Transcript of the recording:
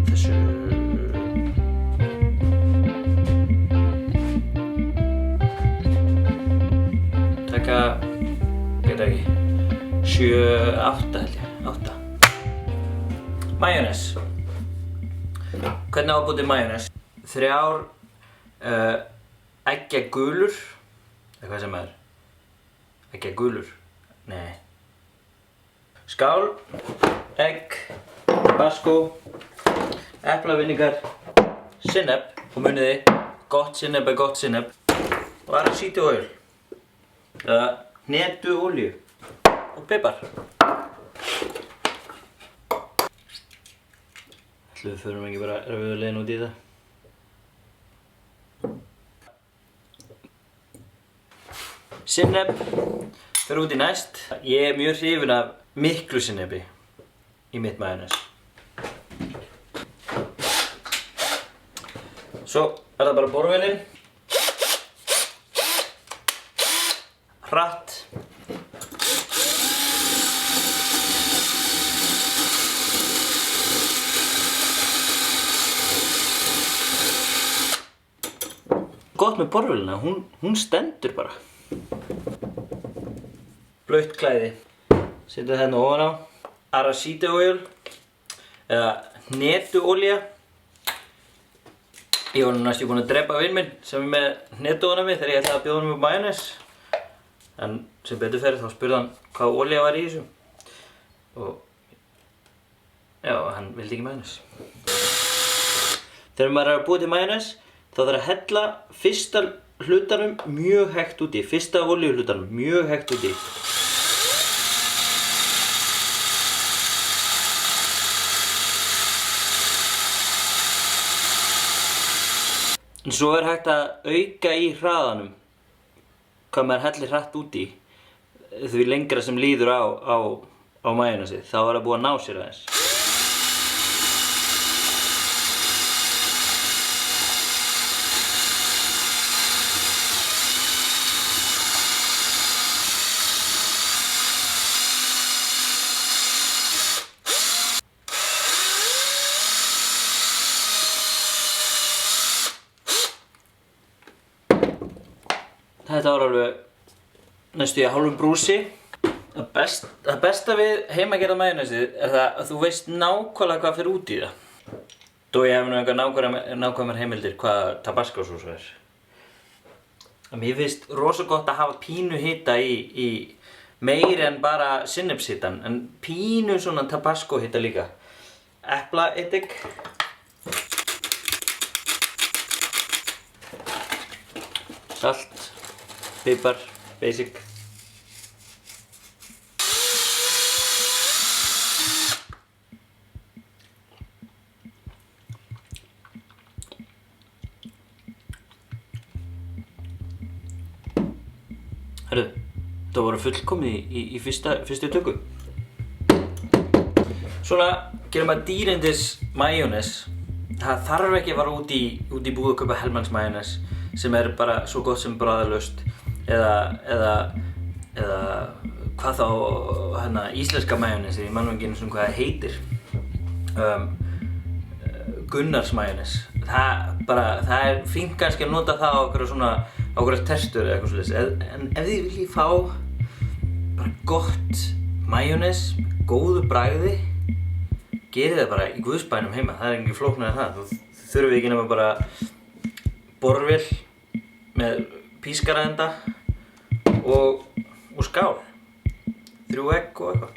Þessu taka, veit ekki, 7, 8 held ég, 8. Majónes. Hvernig á að búa til majónes? 3 eggjagulur, eða hvað sem er. Eggjagulur? Nei. Skál, egg, tabasco, eplavinegar, sinnep, og muniði, gott sinnep er gott sinnep, og arašídioil, eða hnetuolíu, og pipar. Ætli við förum ekki bara rauðleiðin út í það. Sinnep fer út í næst. Ég er mjög hrifinn af miklu sinnepi í mitt majónes. Svo er það bara borvélin. Hratt. Gott með borvélina, hún stendur bara. Blautt klæði. Setja hérna ofan á. Arašídioil eða hnetuolía. Ég var næstu búinn að drepa vinn minn sem er með hnetuolíuna mig þegar ég ætlaði að bjóða honum upp majónes. En sem betur fer þá spurði hann hvað olía var í þessu. Og já, hann vildi ekki majónes. Þegar maður er að búa til majónes þá þarf að hella fyrsta hlutanum mjög hægt út í. Fyrsta olíuhlutanum mjög hægt út í. En svo er hægt að auka í hraðanum hvað maður hellir hratt út í. Því lengra sem líður á majónesið, þá er það búið að ná sér aðeins. Þetta var alveg næstu í hálfum brúsi. Það besta við heimagerða majónesið er það að þú veist nákvæmlega hvað fer út í það. Þó ég hef nú einhver nákvæmar heimildir hvað tabasco sós er. Mér finnst rosa gott að hafa pínu hita í meiri en bara sinnepshitann, en pínu svona tabasco hita líka. Eplaeddik. Salt. Pipar, basic. Herru, það voru fullkomið í fyrstu tökku. Svona gerum maður dýrindis majónes. Það þarf ekki að fara út í búð að kaupa Hellmann's majónes sem er bara svo gott sem bragðlaust. Eða hvað þá íslenska majónesið, ég man nú ekki einu svona hvað það heitir. Gunnars majónes. Það er fínt kannski að nota það á okkur terstur eða eitthvað svoleiðis. En ef þið viljið fá bara gott majónes, góðu bragði, gerið það bara í guðsbænum heima. Það er ekki flóknara en það. Þú þurfið ekki nema bara borvél með pískaraenda og skál, 3 egg og eitthvað.